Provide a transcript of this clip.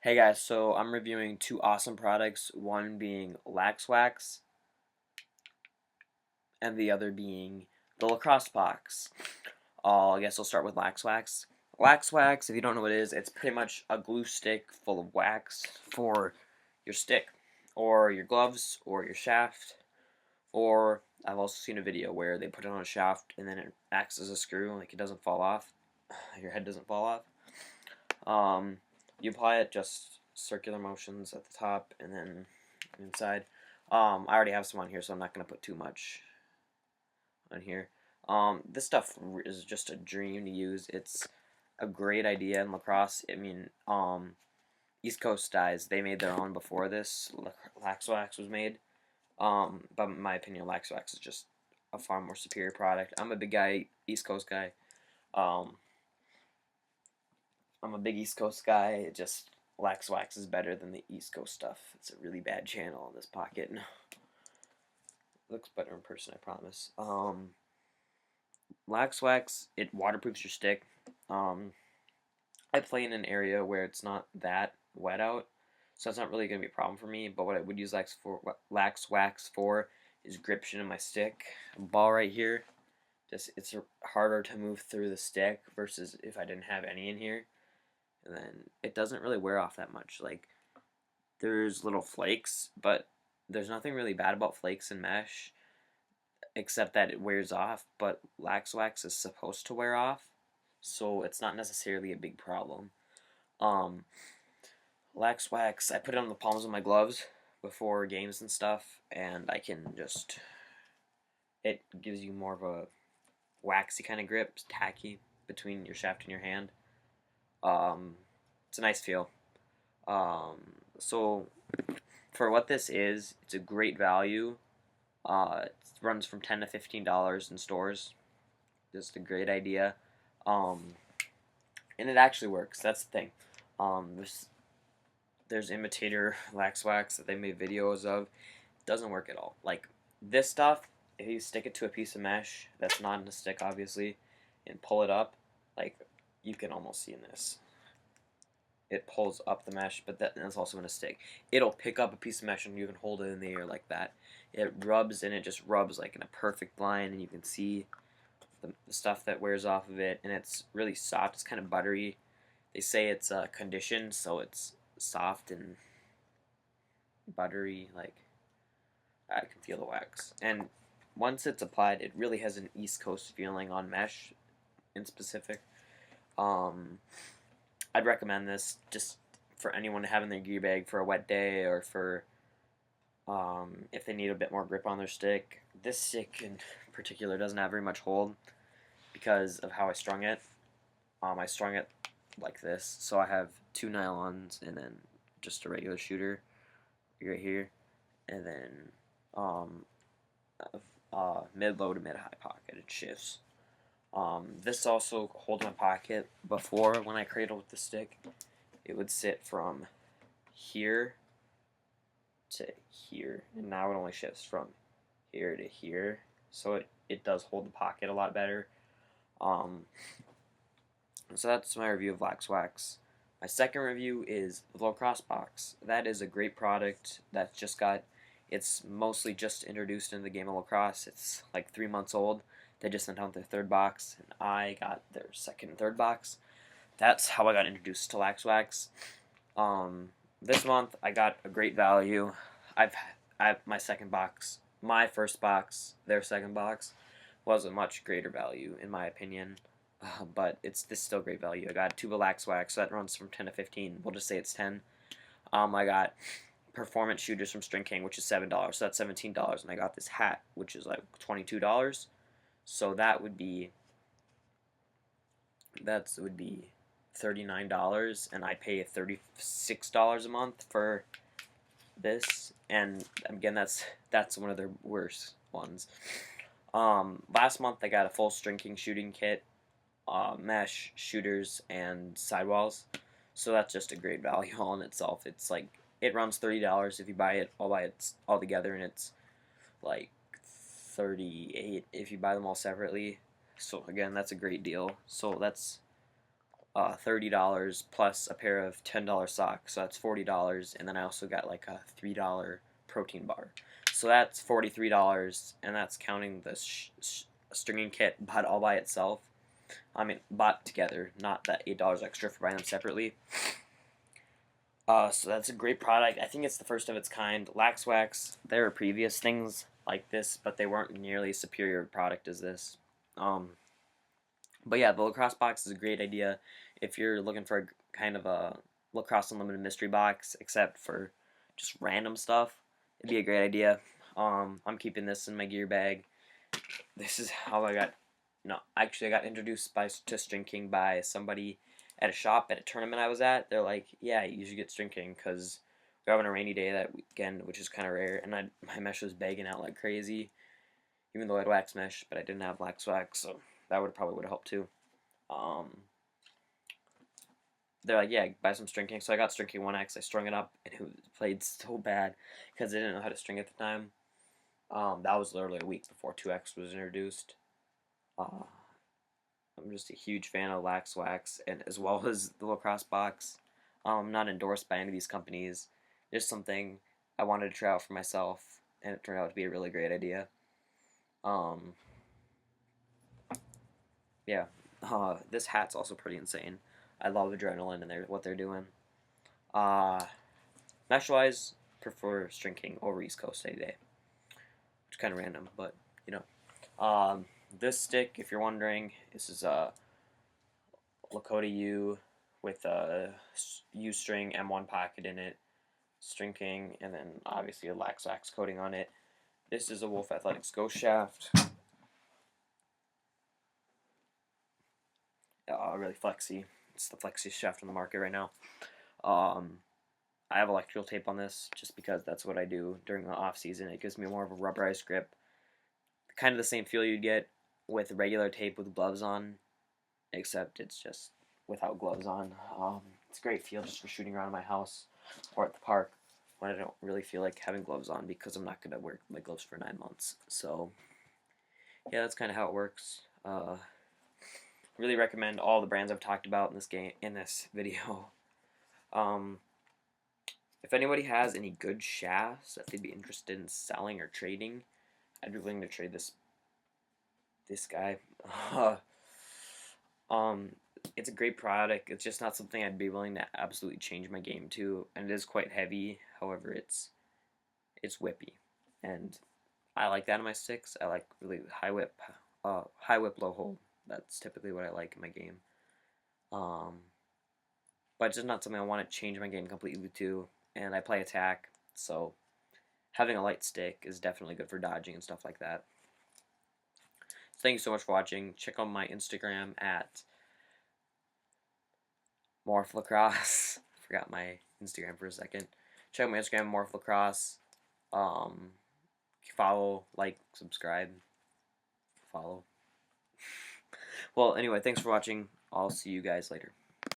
Hey guys, so I'm reviewing two awesome products, one being LaxWax and the other being the Lacrosse box. I guess I'll start with LaxWax. LaxWax, if you don't know what it is, it's pretty much a glue stick full of wax for your stick, or your gloves, or your shaft, or I've also seen a video where they put it on a shaft and then it acts as a screw, like it doesn't fall off, your head doesn't fall off. You apply it just circular motions at the top and then inside. I already have some on here, so I'm not going to put too much on here. This stuff is just a dream to use. It's a great idea in lacrosse. I mean, East Coast guys, they made their own before this. LaxWax was made. But in my opinion, LaxWax is just a far more superior product. I'm a big guy, East Coast guy. Um, I'm a big East Coast guy. It just LaxWax is better than the East Coast stuff. It's a really bad channel in this pocket. Looks better in person, I promise. LaxWax, it waterproofs your stick. I play in an area where it's not that wet out, so it's not really going to be a problem for me. But what I would use LaxWax for is gription in my stick. Ball right here, just it's harder to move through the stick versus if I didn't have any in here. And then it doesn't really wear off that much. Like, there's little flakes, but there's nothing really bad about flakes and mesh except that it wears off. But LaxWax is supposed to wear off, so it's not necessarily a big problem. Um, LaxWax, I put it on the palms of my gloves before games and stuff, and I can just, it gives you more of a waxy kind of grip, it's tacky between your shaft and your hand. It's a nice feel. So for what this is, it's a great value. It runs from $10 to $15 in stores. Just a great idea. And it actually works. That's the thing. There's imitator LaxWax that they made videos of. It doesn't work at all. Like this stuff, if you stick it to a piece of mesh that's not in a stick, obviously, and pull it up, like you can almost see in this. It pulls up the mesh, but that's also in a stick. It'll pick up a piece of mesh and you can hold it in the air like that. It rubs and it just rubs like in a perfect line, and you can see the stuff that wears off of it, and it's really soft. It's kind of buttery. They say it's conditioned, so it's soft and buttery. Like I can feel the wax, and once it's applied, it really has an East Coast feeling on mesh in specific. I'd recommend this just for anyone to have in their gear bag for a wet day, or for if they need a bit more grip on their stick. This stick in particular doesn't have very much hold because of how I strung it. I strung it like this, so I have two nylons and then just a regular shooter right here, and then mid-low to mid-high pocket. It shifts. This also holds my pocket. Before, when I cradled with the stick, it would sit from here to here, and now it only shifts from here to here, so it does hold the pocket a lot better. So that's my review of LaxWax. My second review is the Lacrosse box. That is a great product that's just got, it's mostly just introduced into the game of lacrosse. It's like 3 months old. They just sent out their third box, and I got their second and third box. That's how I got introduced to LaxWax. This month I got a great value. I have my second box, my first box, their second box was a much greater value in my opinion. But this is still great value. I got two LaxWax, so that runs from 10 to 15. We'll just say it's 10. I got performance shooters from String King, which is $7, so that's $17, and I got this hat, which is like $22. So that would be $39, and I pay $36 a month for this. And again, that's one of their worst ones. Last month I got a full String King shooting kit, mesh, shooters, and sidewalls. So that's just a great value all in itself. It's like, it runs $30 if you buy it all together, and it's like $38 if you buy them all separately. So again, that's a great deal. So that's $30 plus a pair of $10 socks, so that's $40, and then I also got like a $3 protein bar, so that's $43, and that's counting the stringing kit bought all by itself. I mean, bought together, not that $8 extra for buying them separately. So that's a great product. I think it's the first of its kind. LaxWax, there are previous things like this, but they weren't nearly as superior a product as this. But yeah, the Lacrosse box is a great idea if you're looking for a kind of a Lacrosse Unlimited mystery box, except for just random stuff. It'd be a great idea. I'm keeping this in my gear bag. This is how I got. No, actually, I got introduced to String King by somebody at a shop at a tournament I was at. They're like, "Yeah, you should get String King because we're having a rainy day that weekend, which is kind of rare." And my mesh was bagging out like crazy, even though I had wax mesh, but I didn't have LaxWax, so that probably would have helped too. They're like, "Yeah, buy some String King." So I got String King 1X. I strung it up, and it played so bad because I didn't know how to string at the time. That was literally a week before 2X was introduced. I'm just a huge fan of LaxWax, and as well as the Lacrosse box. I'm not endorsed by any of these companies. Just something I wanted to try out for myself, and it turned out to be a really great idea. Yeah, this hat's also pretty insane. I love Adrenaline and what they're doing. Mesh-wise, prefer String King over East Coast any day. It's kind of random, but you know. This stick, if you're wondering, this is a Lakota U with a U-string M1 pocket in it, String King, and then obviously a LaxWax coating on it. This is a Wolf Athletics Ghost Shaft. Really flexy. It's the flexiest shaft on the market right now. I have electrical tape on this just because that's what I do during the off season. It gives me more of a rubberized grip, kind of the same feel you'd get with regular tape with gloves on, except it's just without gloves on. It's a great feel just for shooting around my house or at the park when I don't really feel like having gloves on because I'm not going to wear my gloves for 9 months. So yeah, that's kind of how it works. Really recommend all the brands I've talked about in this video. If anybody has any good shafts that they'd be interested in selling or trading, I'd be willing to trade this guy. It's a great product. It's just not something I'd be willing to absolutely change my game to, and it is quite heavy. However, it's whippy, and I like that in my sticks. I like really high whip, low hold. That's typically what I like in my game. But it's just not something I want to change my game completely to. And I play attack, so having a light stick is definitely good for dodging and stuff like that. So thank you so much for watching. Check out my Instagram at MorphLacrosse. Forgot my Instagram for a second. Check out my Instagram, MorphLacrosse. Follow, like, subscribe, follow. Well, anyway, thanks for watching. I'll see you guys later.